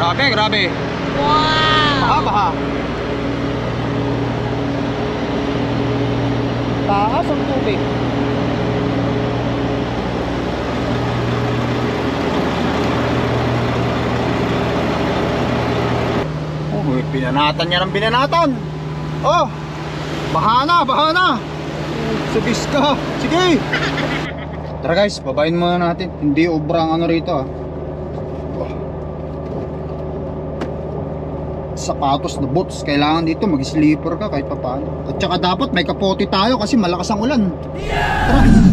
Grabe, grabe. Wow! Baha. Taas ang tubig. Oh, binanatan niya ng binanatan. Oh, baha na, baha na. Subis ka. Sige. Tara guys, babayin muna natin. Hindi obrang ano rito ah. Sapatos na boots, kailangan dito mag-sleeper ka kahit papaano. At saka dapat may kapote tayo kasi malakas ang ulan. Tara.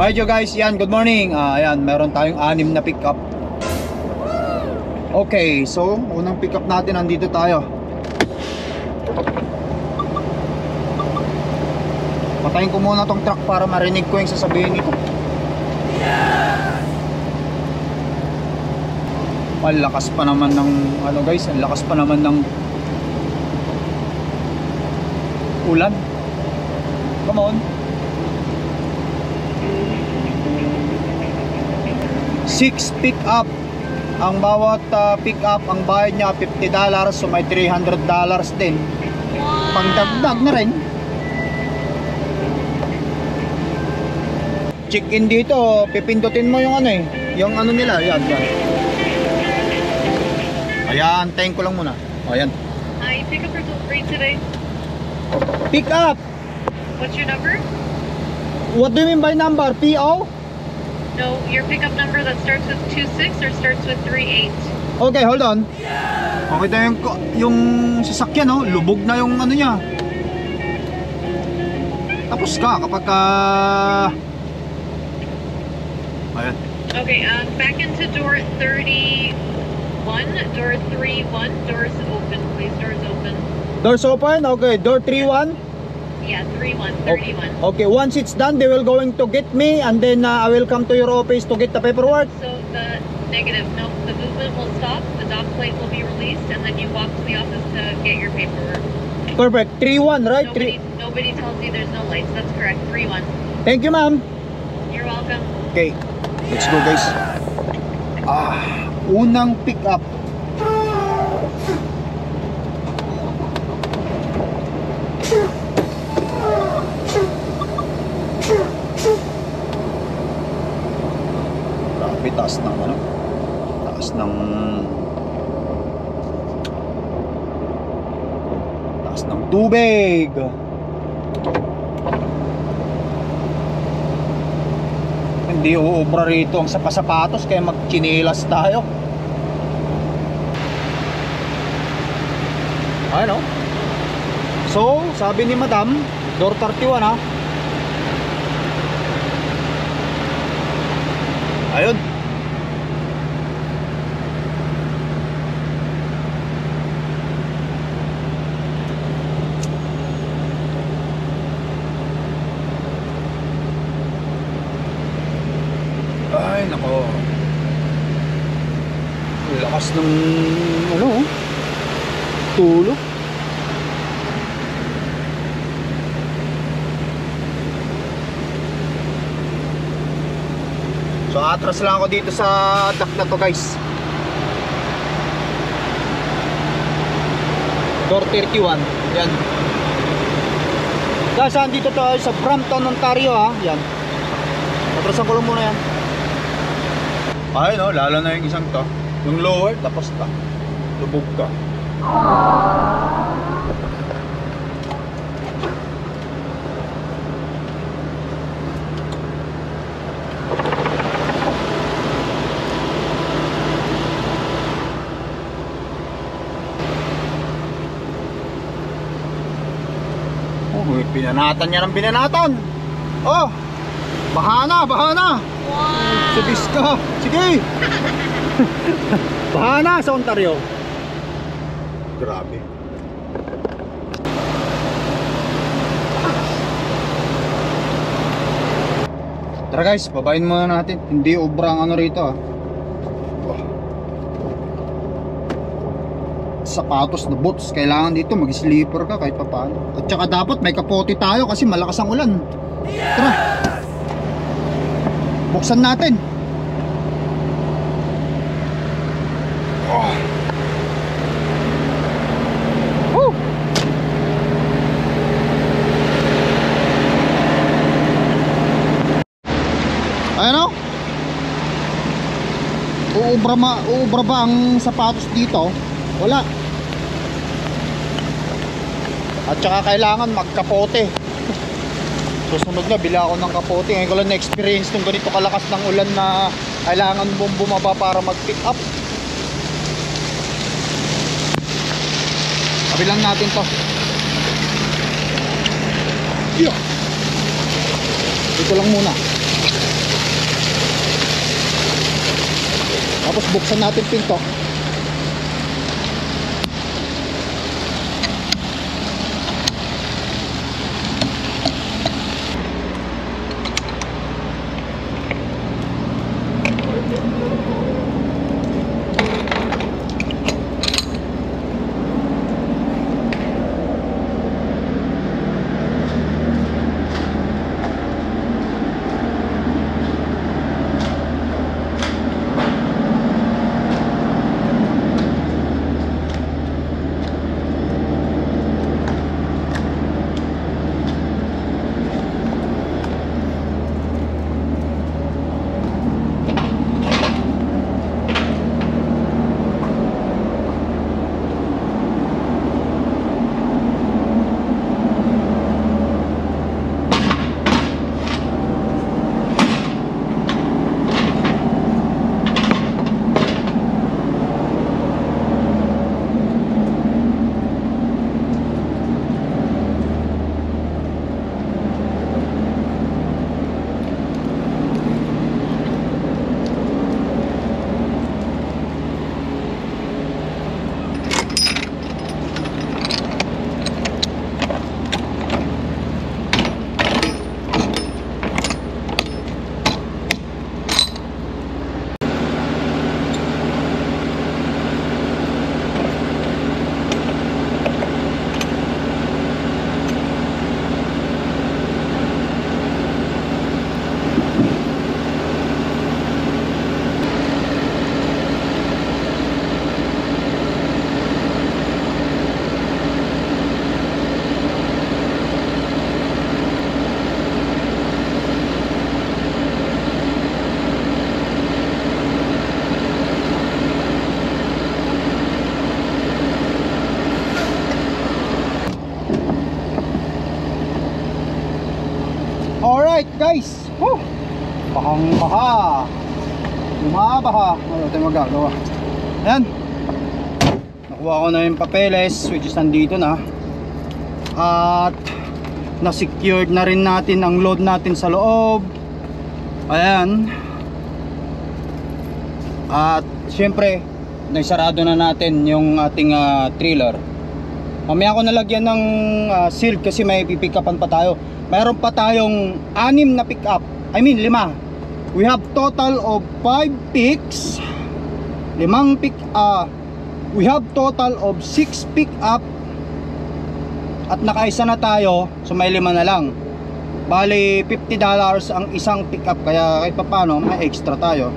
Alright yo guys, yan, good morning. Ayan, meron tayong 6 na pickup. Okay, so unang pickup natin, nandito tayo. Patayin ko muna tong truck para marinig ko yung sasabihin nito. Ang lakas pa naman ng ano guys, ang lakas pa naman ng ulan. Come on. 6 pick up. Ang bawat pick up, ang bayad niya $50, so may $300 din. Pangdagdag na rin. Check in dito, pipindutin mo yung ano yung ano nila, yan. Ayan, tayin ko lang muna. Ayan. Hi, pick up or delivery today? Pick up. What's your number? What do you mean by number? PO? No, your pickup number that starts with 26 or starts with 38. Okay, hold on. Okay na yung sasakyan, no? Lubog na yung ano niya. Tapos ka kapag ayan. Okay, back into door 31, door 31, doors open, please, doors open. Doors open? Okay, door 31. Yeah, 31. Okay, once it's done, they will going to get me and then I will come to your office to get the paperwork. So the negative, no, the movement will stop, the dock plate will be released, and then you walk to the office to get your paperwork. Perfect. 3-1, right? Nobody tells you there's no lights. That's correct. 3-1. Thank you, ma'am. You're welcome. Okay, let's go guys. Unang pick up. Grabe, taas ng ano? Taas ng tubig. Hindi uubra rito ang sapatos, kaya magchinelas tayo. Ano? So, sabi ni Madam, door 31 ha. Ayun. Ay, nako. Lakas ng ano, tulog. So atras lang ako dito sa dock na to guys. Door 31. Yan. Guys, andito tayo sa Brampton, Ontario ha. Yan. Atrasan ko lang muna yan. Ay no, lalo na yung isang to. Yung lower, tapos ta. Lubog ka. Binanatan niya ng binanatan. Oh, baha na, baha na. Wow! Subis ka. Sige. Baha na sa Ontario. Grabe. Tara guys, babayin muna natin. Hindi obra ang ano rito ah. Sapatos na boots, kailangan dito mag-sleeper ka kahit papaano. At saka dapat may kapote tayo kasi malakas ang ulan. Tara, buksan natin. Woo! Ayan o. Uubra ba ang sapatos dito? Wala. At saka kailangan magkapote. Susunod na, bila ako ng kapote. Ngayon ko lang na-experience nung ganito kalakas ng ulan na kailangan mong bumaba para mag-pick up. Kabilang natin to. Yeah. Dito lang muna. Tapos buksan natin pinto. Alright guys, bahang baha, bumabaha. Ano tayo magagawa? Ayan, nakuha ko na yung papeles, which is nandito na. At na-secured na rin natin ang load natin sa loob. Ayan. At syempre naisarado na natin yung ating trailer. Mamaya ko nalagyan ng seal kasi may pipick-upan pa tayo. Mayroon pa tayong 6 na pick up. I mean 5. We have total of 5 picks. We have total of 6 pick up. At nakaisa na tayo, so may 5 na lang. Bali $50 ang isang pick up, kaya kahit pa paano may extra tayo.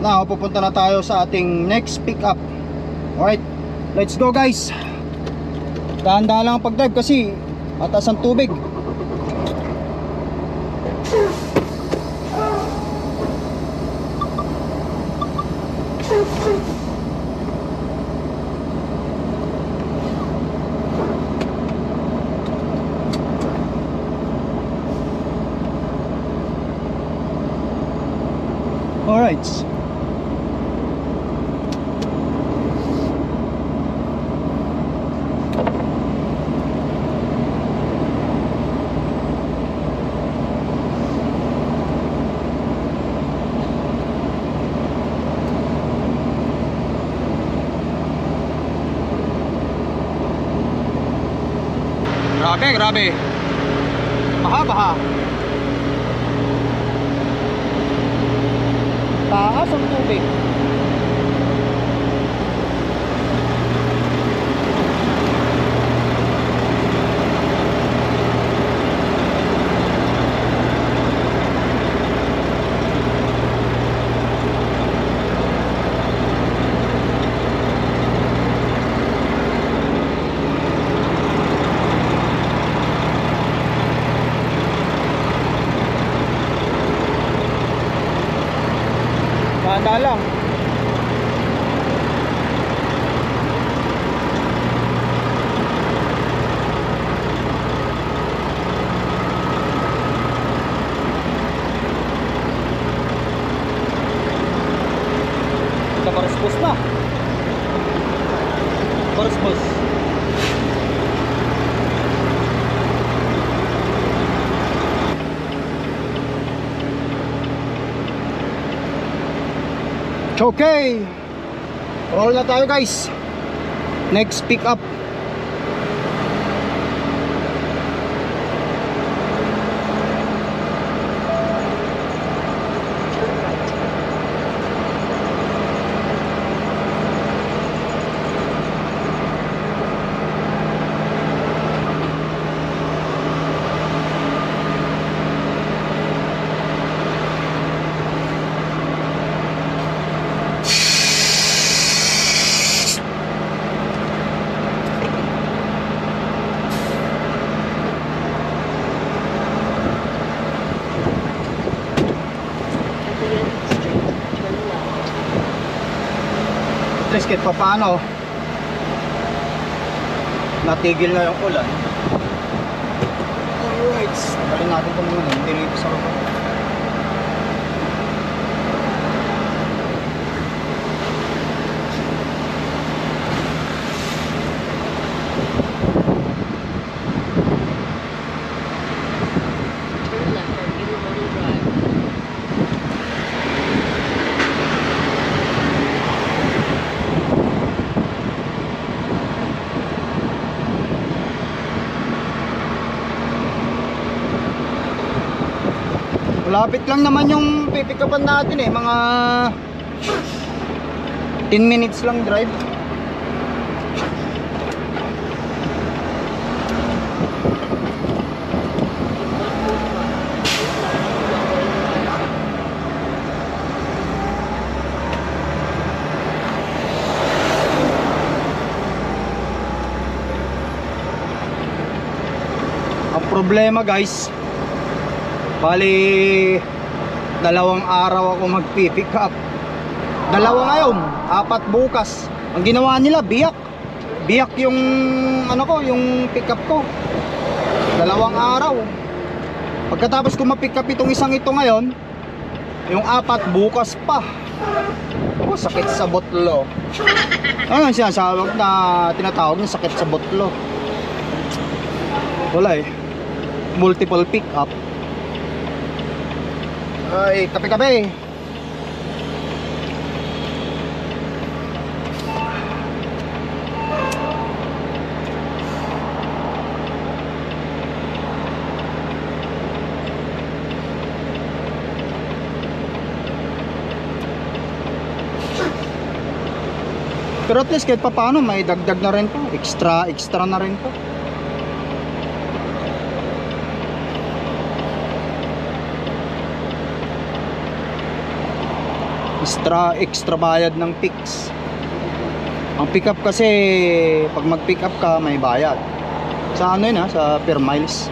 Now pupunta na tayo sa ating next pick up. Alright, let's go guys. Dahan-dahan lang ang pag-drive kasi mataas ang tubig. Alright. Grabe, grabe. Baha, baha. Taas ang tubig. Tanda lang. Kaparispos na. Kaparispos. Okay. Roll na tayo guys. Next pick up. At least kahit pa paano natigil na yung ulan. Alright, tagalin natin ito muna. Hindi rito sa baba. Turn left on Intermodal Drive. Malapit lang naman yung pipikapan natin eh. Mga 10 minutes lang drive. Ang problema guys, bali 2 araw ako magpipick up. 2 ngayon, 4 bukas. Ang ginawa nila biyak. Biyak yung ano ko, yung pick up ko. 2 araw. Pagkatapos ko ma-pick up itong isang ito ngayon, yung 4 bukas pa. Oh, sakit sa botlo. Ano siya sawag na tinatawag ng sakit sa botlo. Wala eh. Multiple pick up. Ay, kape-kape. Pero at least kahit pa paano may dagdag na rin to. Extra na rin to. Extra bayad ng picks. Ang pick up kasi pag mag pick up ka may bayad sa ano yun ha, sa per miles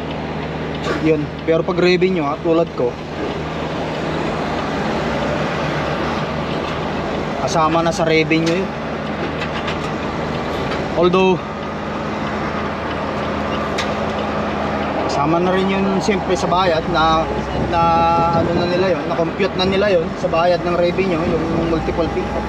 yun. Pero pag revenue ha, tulad ko kasama na sa revenue yun. Although kasama na rin yun siyempre sa bayad na ano na nila yun, na compute na nila yun sa bayad ng revenue, yung multiple pick up.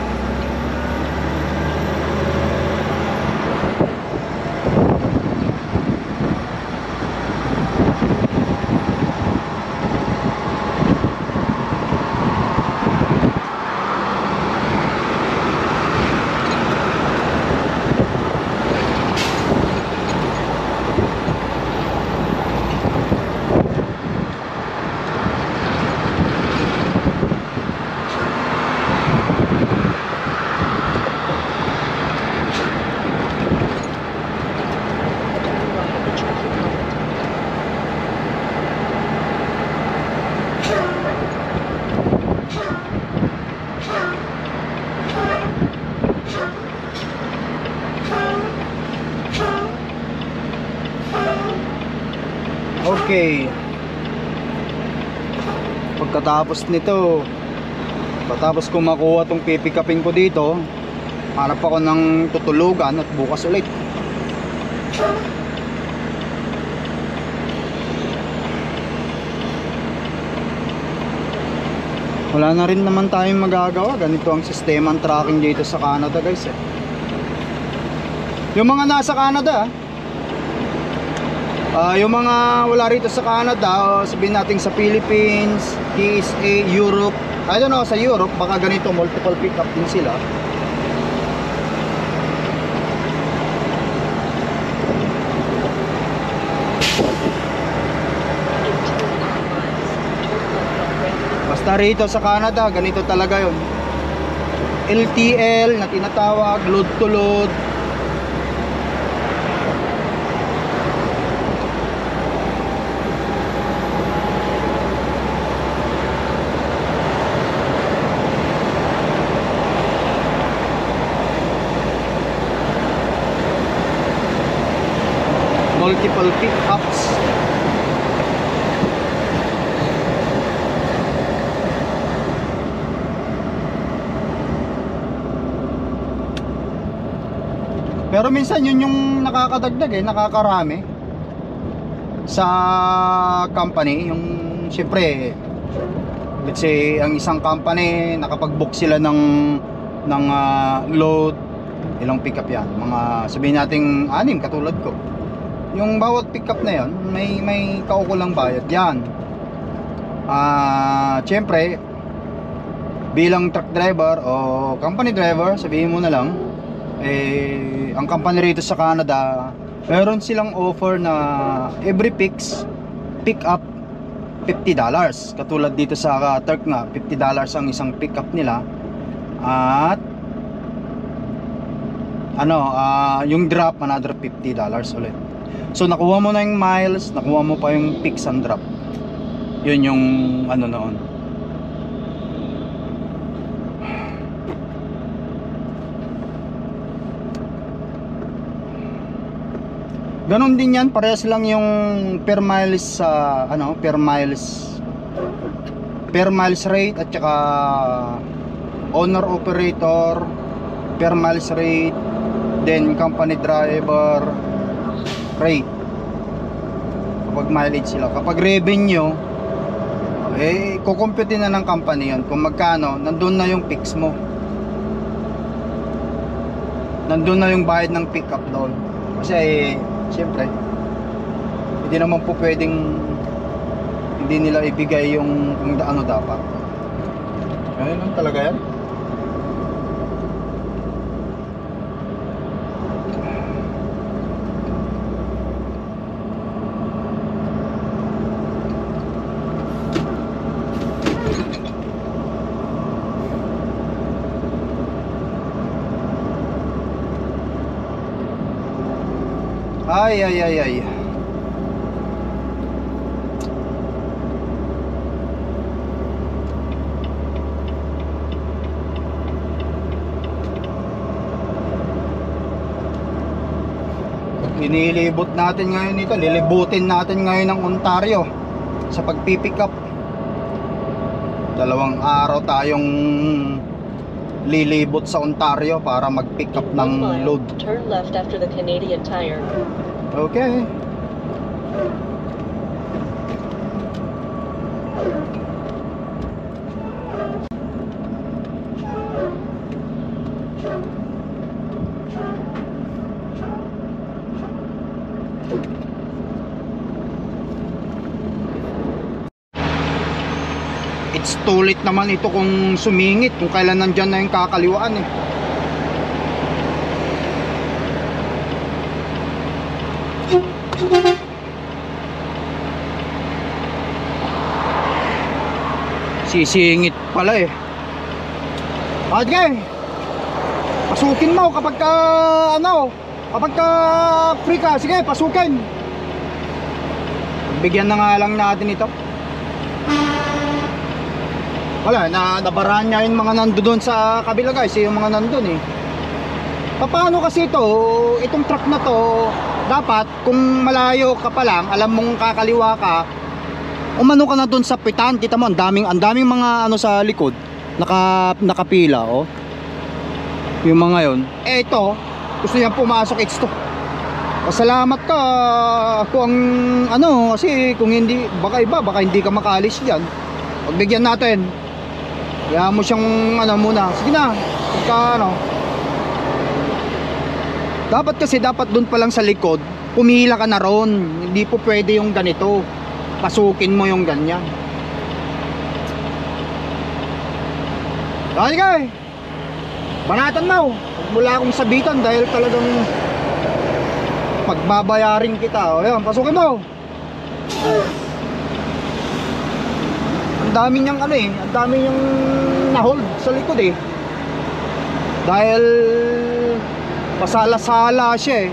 Okay. Pagkatapos nito, pagkatapos ko makuha tong pipikapin ko dito, hanap ako ng tutulugan at bukas ulit. Wala na rin naman tayong magagawa. Ganito ang sistema ng tracking dito sa Canada, guys, eh. Yung mga nasa Canada, yung mga wala rito sa Canada, o sabihin natin sa Philippines, TSA, Europe, I don't know, sa Europe baka ganito, multiple pickup din sila. Basta rito sa Canada, ganito talaga yun. LTL na tinatawag, load to load. Multiple pickups. Pero minsan yun yung nakakadagdag, nakakarami sa company. Yung syempre, let's say ang isang company nakapag-book sila ng load, ilang pickup yan, mga sabihin nating 6 katulad ko. Yung bawat pickup na yon may kaukulang bayad yan. Syempre bilang truck driver o company driver, sabihin mo na lang, ang company rito sa Canada, meron silang offer na every pick up $50. Katulad dito sa Turk nga, $50 ang isang pick up nila. At yung drop, another $50 ulit. So nakuha mo na yung miles, nakuha mo pa yung picks and drop. Yun yung noon. Ganon din yan, parehas lang yung per miles per miles rate at saka owner operator per miles rate, then company driver rate kapag mileage sila. Kapag revenue, kukumpute na ng company yun kung magkano, nandun na yung fix mo, nandun na yung bayad ng pick up doon. Kasi siyempre hindi naman po pwedeng hindi nila ibigay yung kung ano dapat. Ganun lang talaga yan. Ay. Inilibot natin ngayon ito, lilibutin natin ngayon ng Ontario sa pagpipick up. 2 araw tayong lilibot sa Ontario para mag-pick up ng load. Turn left after the Canadian Tire. Okay. It's too late naman ito kung sumingit, kung kailan nandyan na yung kakaliwaan eh. Sisingit pala eh. Okay, pasukin mo kapag free ka. Sige, pasukin. Bigyan na nga lang natin ito. Wala, nabaraan niya yung mga nando doon sa kabila, guys, yung mga nandun eh. Paano kasi itong truck na to, dapat kung malayo ka pa lang, alam mong kakaliwa ka, umano ka na doon sa pitan. Kita mo, ang daming mga ano sa likod, nakapila, oh. Yung mga yon. Eh ito, gusto niyang pumasok, it's to. Pasalamat ka, ako ang ano, kasi kung hindi, baka hindi ka makaalis diyan. Pagbigyan natin. Kaya mo siyang ano muna. Sige na. Pagka ano. Dapat doon pa lang sa likod, pumila ka na ron. Hindi po pwede yung ganito. Pasukin mo yung ganyan. Dahil ka eh. Banatan mo. Huwag mo lang akong sabitan dahil talagang pagbabayarin kita. O yan, pasukin mo. Ang dami niyang ano eh. Ang dami niyang na-hold sa likod eh. Dahil pasala-sala siya eh.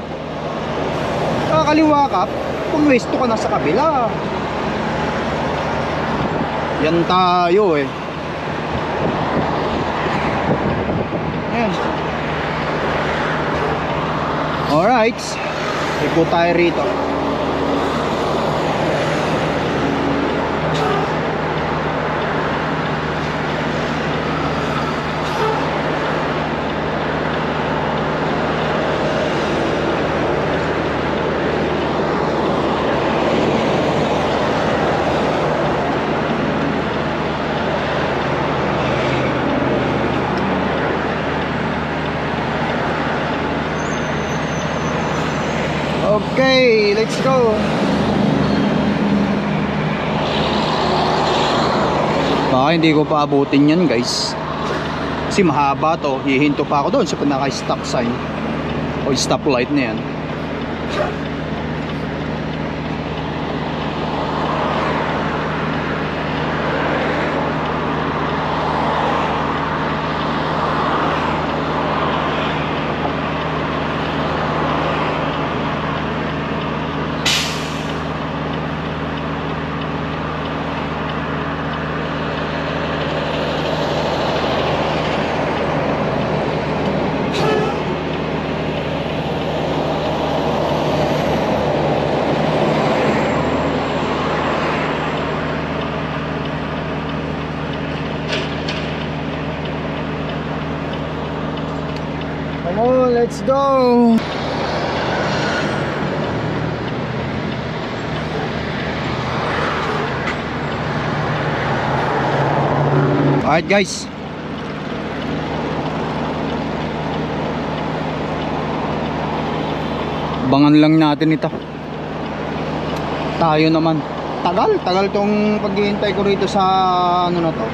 Kakaliwa ka, pumwesto ka na sa kabila. Yan tayo eh. Ayan. Alright, ikot tayo rito. Okay, let's go. Baka hindi ko pa abutin yan guys, kasi mahaba to. Hihinto pa ako doon sa pinaka-stop sign o stoplight na yan. Come on, let's go. Alright guys, abangan lang natin ito. Tayo naman, tagal tong paghihintay ko rito sa ano na to,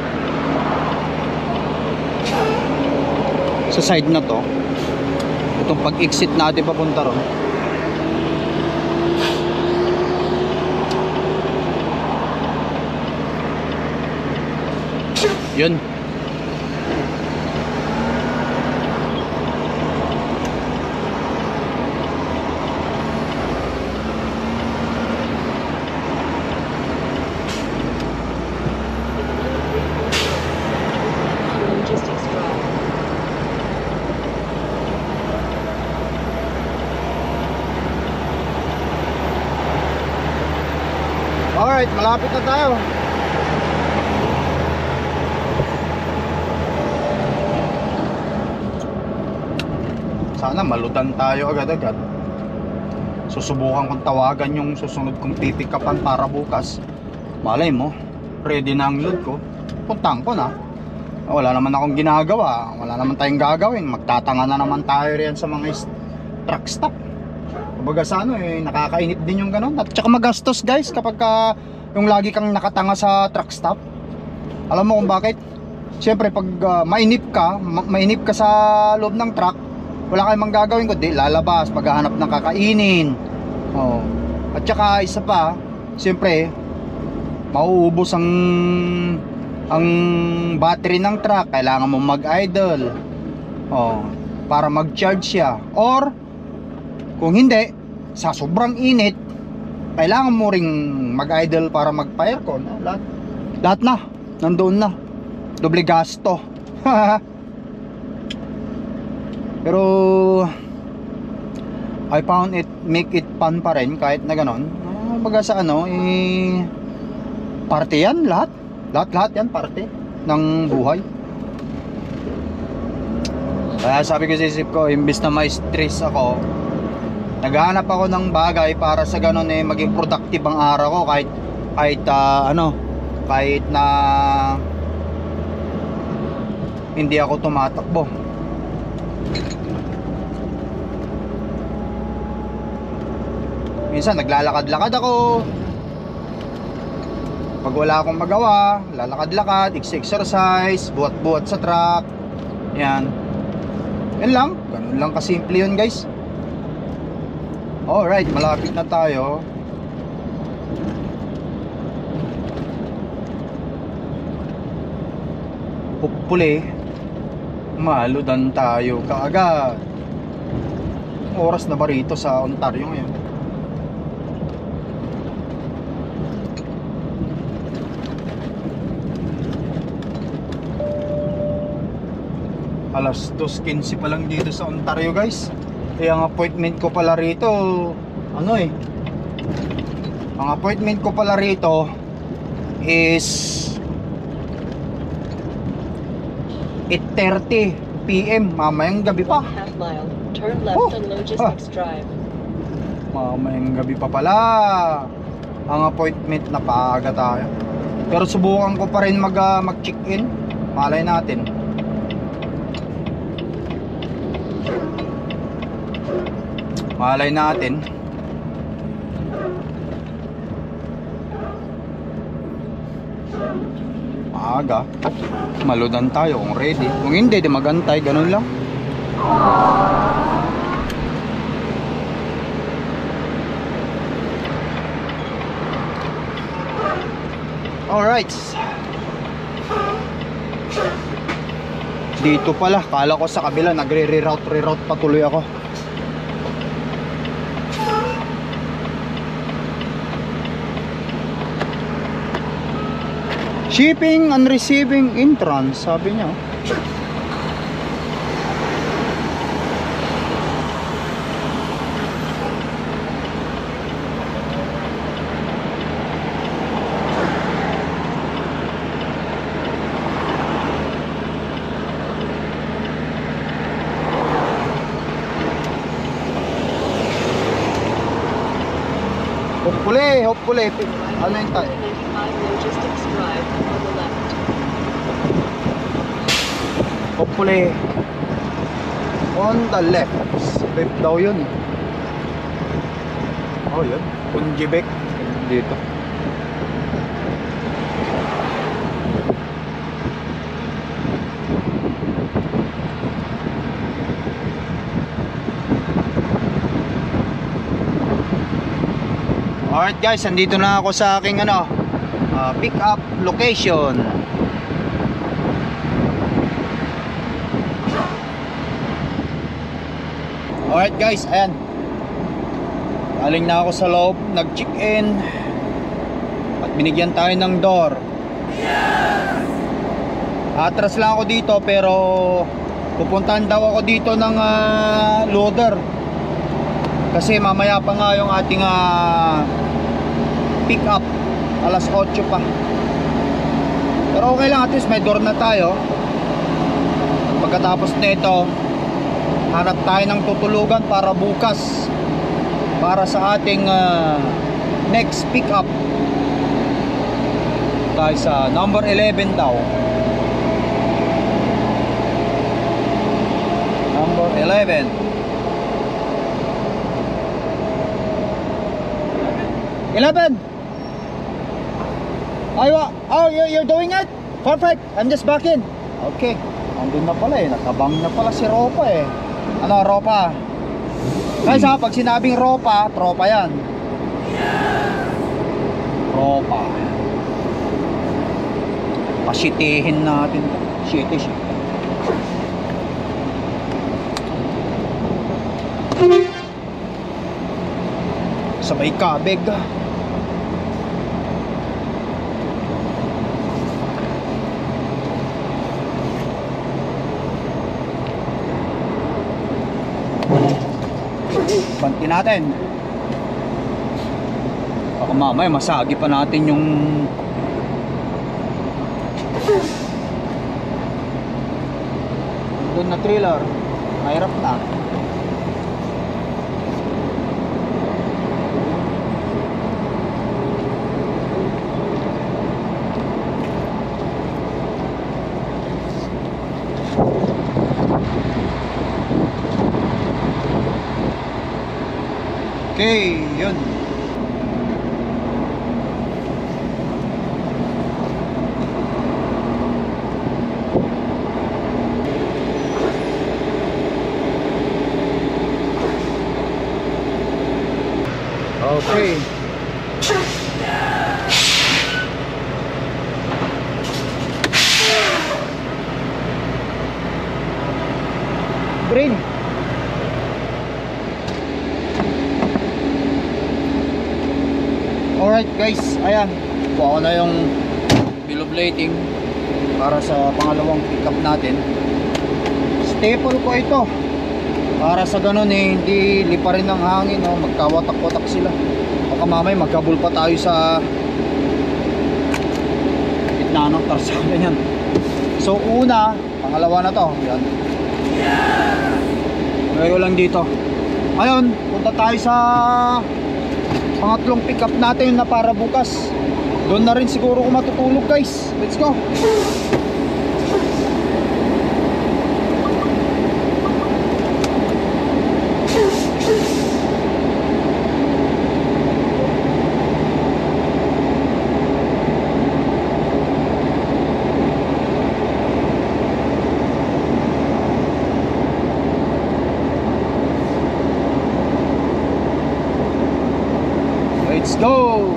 sa side na to. Itong pag-exit natin papunta ron. Yun. Logistics drive. Alright, malapit na tayo. Sana maludan tayo agad-agad. Susubukan kong tawagan yung susunod kong pipikapan para bukas. Malay mo, ready na ang load ko. Puntahan ko na. Wala naman akong ginagawa. Wala naman tayong gagawin. Magtatanga na naman tayo riyan sa mga truck stop. Kumbaga sa ano eh, nakakainip din yung ganun. At saka magastos guys kapag yung lagi kang nakatanga sa truck stop. Alam mo kung bakit? Siyempre pag mainip ka sa loob ng truck, wala kayong manggagawin kundi lalabas, maghahanap ng kakainin. Oh. At saka isa pa, siyempre mauubos ang battery ng truck. Kailangan mo mag-idle. Oh, para mag-charge siya. Or kung hindi, sa sobrang init, kailangan mo ring mag-idle para mag-aircon. Lahat na, nandoon na. Doble gasto. Pero I found it, make it fun pa rin kahit na ganon. Baga sa ano, parte yan lahat. Lahat yan parte ng buhay. Kaya sabi ko sa isip ko, imbis na ma-stress ako, naghahanap ako ng bagay para sa ganon maging productive ang araw ko kahit na hindi ako tumatakbo. Minsan naglalakad-lakad ako. Pag wala akong magawa, lalakad-lakad, exercise, buhat-buhat sa truck. Yan. Yan lang. Ganun lang kasimple yun, guys. Alright, malapit na tayo. Hopefully, maludan tayo kaagad. Oras na ba rito sa Ontario ngayon? Alas 2:15 pa lang dito sa Ontario, guys. Ang appointment ko pala rito ang appointment ko pala rito is 8:30 PM mamayang gabi pa. Half mile. Turn left on Logistics Drive. Mamayang gabi pa pala ang appointment, na paaga tayo. Pero subukan ko pa rin mag-check-in. Malay natin. Malay natin. Maaga. Maludan tayo kung ready. Kung hindi, di magantay. Ganun lang. Alright. Dito pala. Kala ko sa kabila. Nagre-reroute pa tuloy ako. Shipping and receiving entrance, sabi niya. Hopefully, ano yung tayo? 95 Logistics Drive on the left. Hopefully on the left. Left daw yun. Oh, yun. Punjibek. Dito. Alright guys, andito na ako sa aking pick up location. Alright guys, ayan. Galing na ako sa loob, nag-check-in. At binigyan tayo ng door. Atras lang ako dito, pero pupuntahan daw ako dito ng loader. Kasi mamaya pa nga yung ating pick up. Alas 8 pa. Pero okay lang, at least may door na tayo. Pagkatapos nito, hanap tayo ng tutulugan para bukas, para sa ating next pick up. Tayo sa number 11 daw. Number 11. 11. Oh, you're doing it? Perfect. I'm just back in. Okay. Andun na pala nakabang na pala si Ropa Ano, Ropa? Guys pag sinabing Ropa, tropa yan. Ropa. Pasitihin natin. Shitty. Sabay kabeg. banti natin. Baka mamaya masagi pa natin yung doon na trailer. Mahirap na. Okay, yun. Okay. Green. Alright guys, ayan. Kuha ko na yung bill of lading para sa pangalawang pickup natin. Staple ko ito para sa ganun hindi liparin ng hangin, magkawatak-watak sila. Baka mamay magkabul pa tayo sa gitna ng tarsada yan. So una, pangalawa na to. Yan. Ngayon lang dito. Ayun, punta tayo sa pangatlong pick up natin na para bukas. Doon na rin siguro kung matutulog guys. Let's go. Let's go!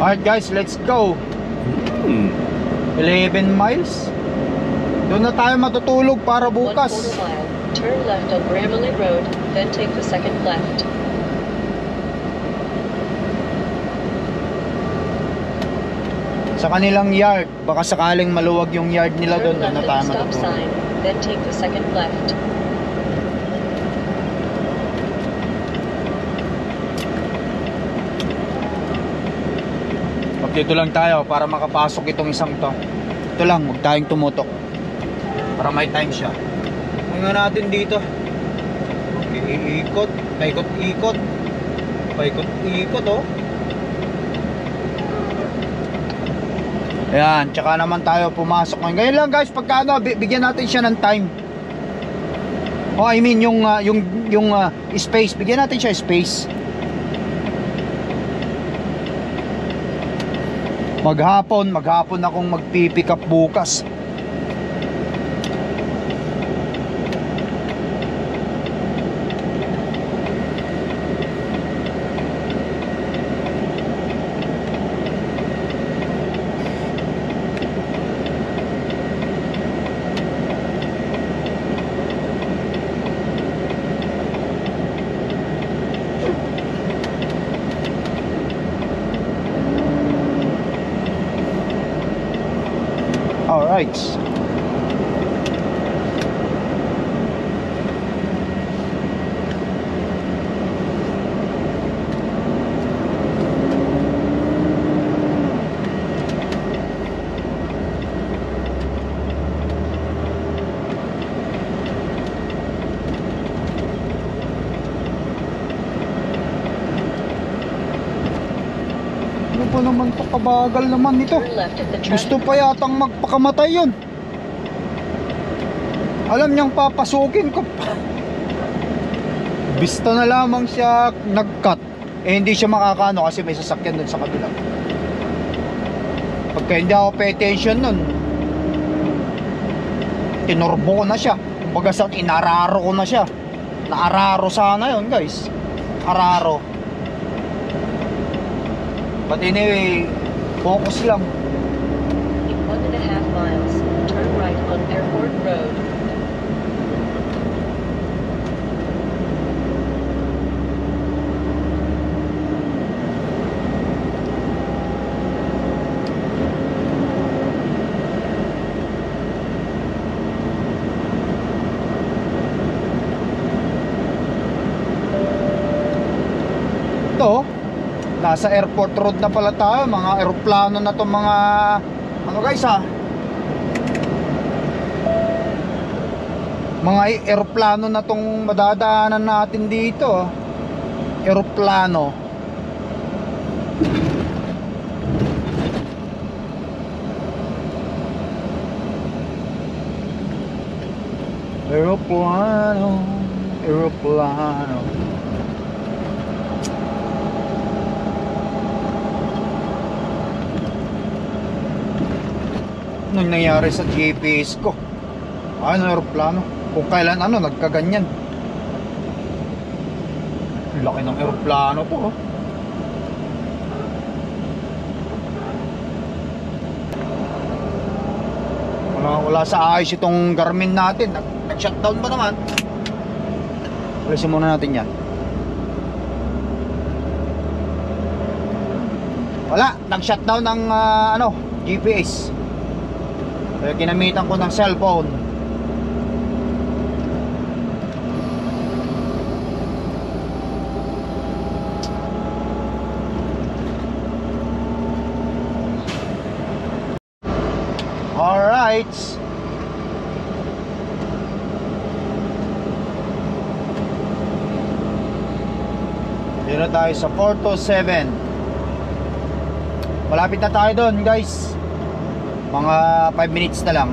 Alright guys, let's go! 11 miles. Doon na tayo matutulog para bukas. 1/4 mile. Turn left on Bramley Road, then take the second left. Sa kanilang yard, baka sakaling maluwag yung yard nila doon, Turn doon na left tayo at the stop matutulog. sign, then take the second left. Dito lang tayo para makapasok itong isang to. Ito lang, huwag tayong tumutok para may time siya. Tingnan natin dito. Iikot, paikot-ikot, paikot-ikot oh. Ayan, tsaka naman tayo pumasok ngayon. Ngayon lang guys, pagka bigyan natin siya ng time. Oh, I mean yung space, bigyan natin siya space. Maghapon akong magpipick up bukas. Alright. Ano ba naman to, kabagal naman nito. Turn left at the Gusto traffic pa yatang magpakamatay yun. Alam niyang papasukin ko. Bista na lamang siya nag-cut. Hindi siya makakano kasi may sasakyan dun sa kabila. Pagka hindi ako pay attention nun, tinurbo ko na siya. Kumbaga sa inararo ko na siya. Naararo sana yun guys. Araro. But anyway, focus lang. in 1.5 miles. Turn right on Airport Road. Ito, nasa airport road na pala tayo. Mga eroplano na to, mga ano guys ha, mga eroplano na tong madadaanan natin dito. Eroplano. Eroplano, eroplano. Anong nangyari sa GPS ko? Ano, eroplano? Kung kailan nagkaganyan. Laki ng eroplano to, oh. Wala sa ayos itong Garmin natin. Nag-shutdown ba naman? Alisin muna natin yan. Wala, nag-shutdown ng GPS. Kaya ginamitan ko ng cellphone. Alright. Dito tayo sa 427. Malapit na tayo doon guys. Mga 5 minutes na lang.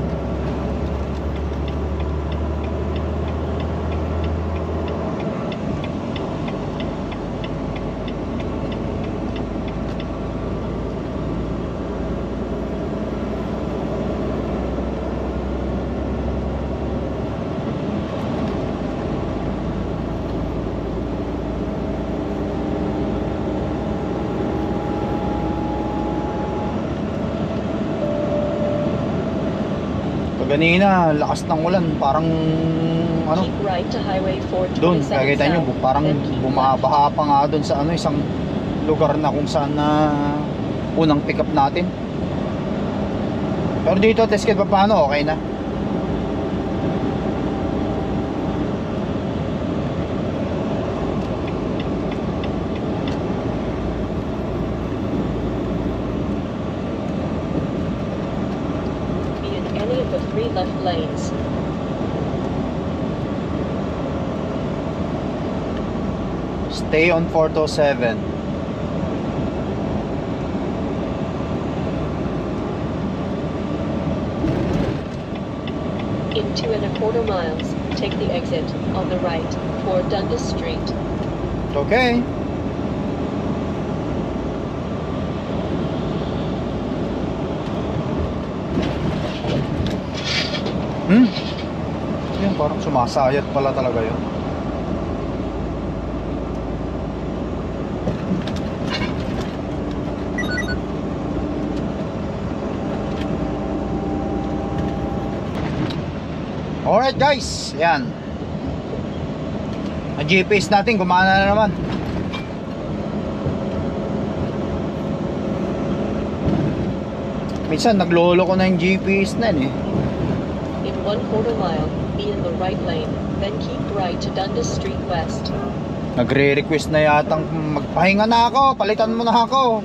Kanina, lakas ng ulan, parang Keep right to Highway 427 doon, nakikita nyo, south, parang then keep bumabaha pa nga doon sa isang lugar na kung saan unang pick up natin. Pero dito, Teskid, paano? Okay na. be in any of the 3 left lanes. Stay on 427. In 2.25 miles, take the exit on the right for Dundas Street. Okay. Yan, parang sumasayat pala talaga yun. Alright guys, yan. Ang GPS natin gumana na naman. Minsan naglolo ko na yung GPS na yun eh. In 1/4 mile, be in the right lane, then keep right to Dundas Street West. Nagre-request na yatang magpahinga na ako, palitan mo na ako.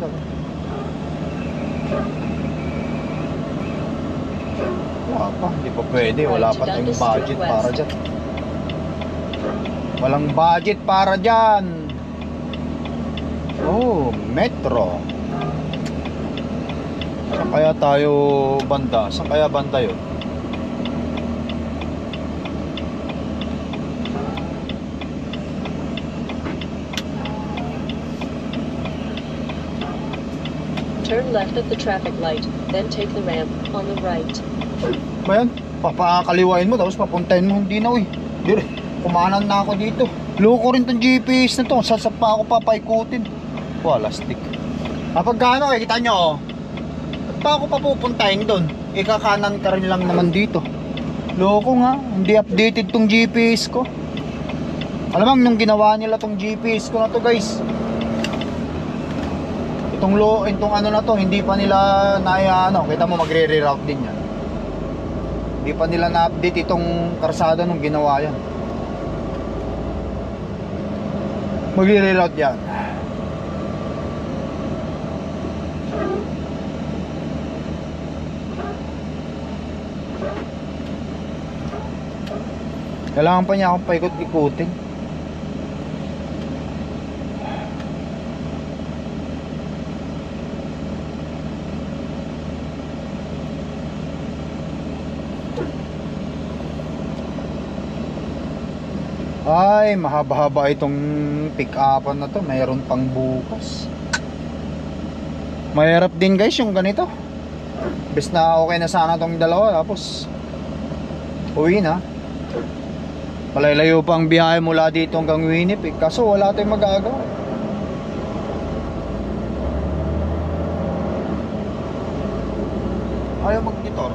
Wala pa, hindi pa pwede, wala pa tayong budget para dyan. Walang budget para dyan. Oh, metro. Saan kaya tayo banda? Saan kaya banda yun? Turn left at the traffic light, then take the ramp on the right. Ba yan? Papakaliwain mo tapos papuntahin mo. Hindi na, uy. Kumanan na ako dito. Loko rin tong GPS na to. Saan pa ako papaikutin? Walastik. Kapag gano, kita nyo, oh. Ba't pa ako papupuntahin doon? Ikakanan ka rin lang naman dito. Loko nga. Hindi updated tong GPS ko. Alam mo, nung ginawa nila tong GPS ko na to, guys. Itong ano na to, hindi pa nila kita mo, magre-reroute din yan. Hindi pa nila na-update itong karsada nung ginawa yan. Magre-reroute yan. Kailangan pa niya akong paikot-ikutin. Ay, mahaba-haba itong pick-upan na to. Mayroon pang bukas. Mahirap din guys yung ganito. Bes na okay na sana tong dalawa. Tapos uwi na. Palaylayo pa ang biyahe mula dito hanggang Winnipeg. Kaso wala tayong magagawa. Ayaw mag-gitor.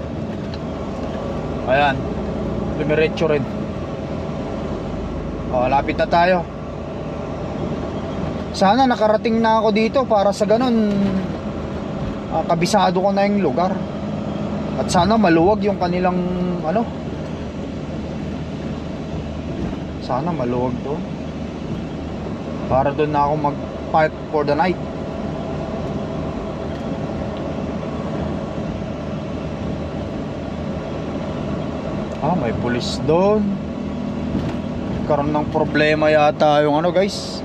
Ayan, lumiretso rin. Lapit na tayo. Sana nakarating na ako dito para sa ganun kabisado ko na yung lugar. At sana maluwag yung kanilang ano. Sana maluwag doon. Para doon na ako mag-park for the night. May pulis doon. Karoon ng problema yata yung ano guys,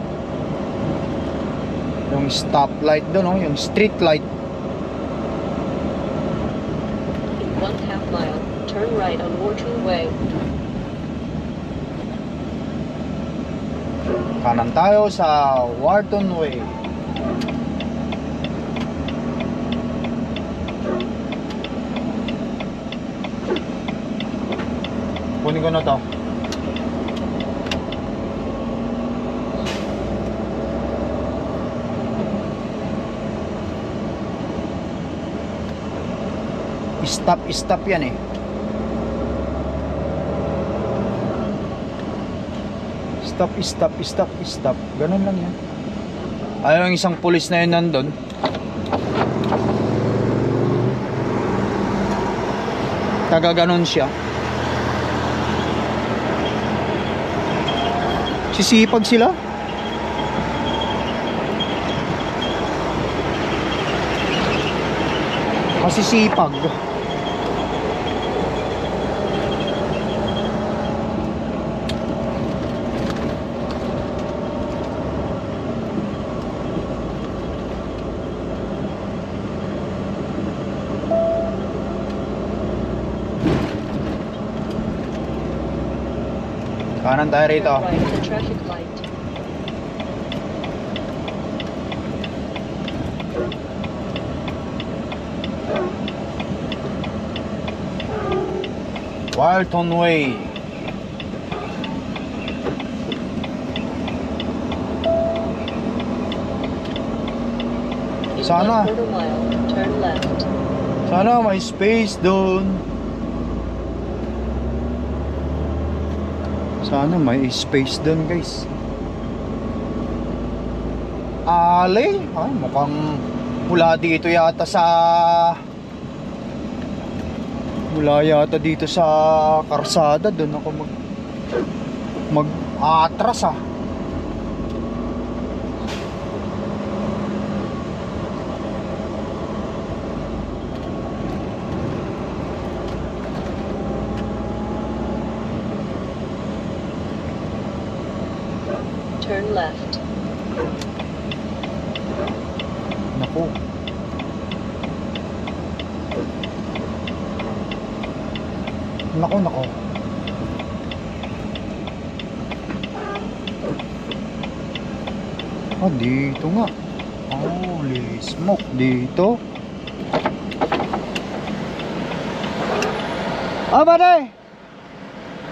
yung stoplight doon, yung street light. In 1/2 mile, turn right on Wharton Way. Kanan tayo sa Wharton Way. Kunin ko na to. Stop yan eh. Stop. Ganun lang yan. Ayaw yung isang pulis na yun nandun. Taga ganun siya. Sisipag sila. Masisipag. Kanan tayo rito. Turn right at the traffic light. Wharton Way. In Sana. 1/4 mile, turn left. Sana may space doon. Sana may space doon guys. Ay mukhang mula dito yata sa dito sa karsada. Doon ako mag-atras ah. Turn left. Naku. Nako. Dito nga. Holy smoke, dito. Buddy!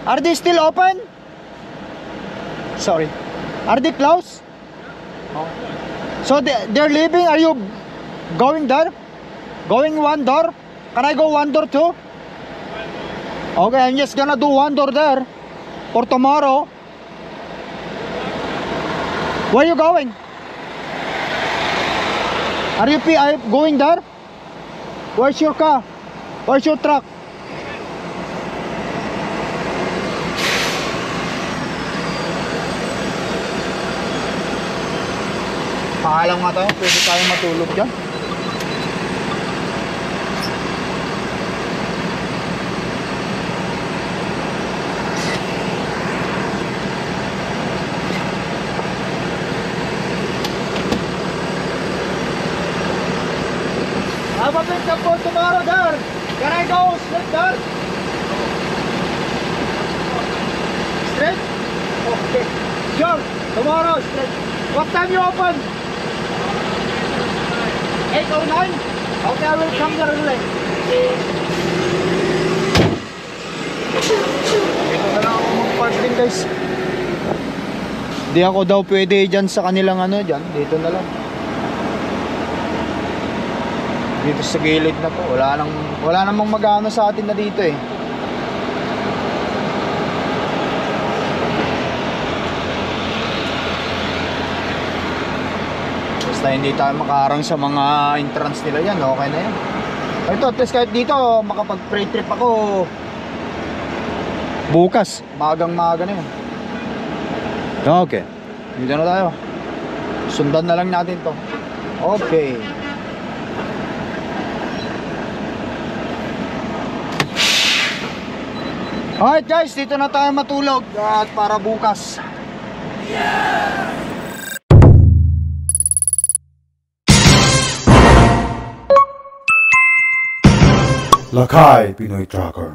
Are they still open? Sorry. Are they closed? So they're leaving. Are you going there? Going one door? Can I go one door too? Okay, I'm just gonna do one door there for tomorrow. Where are you going? Are you going there? Where's your car? Where's your truck? Paalam nga tayo, pwede tayo matulog dyan. Have a pick up for tomorrow there. Can I go straight there? Straight? Okay. Sure. Tomorrow straight. What time you open? 8 or 9? Okay, I will come there early. Dito na lang ako mag-park din guys. Di ako daw pwede dyan sa kanilang ano dyan. Dito na lang. Dito sa gilid na to. Wala namang mag-ano sa atin na dito eh. Basta hindi tayo makaharang sa mga entrance nila yan. Okay na yan. Ito, at least kahit dito makapag-free trip ako bukas. Magang-maga na yun. Okay. Dito na tayo. Sundan na lang natin to. Okay. Alright guys, dito na tayo matulog at para bukas. Lakay Pinoy Tracker.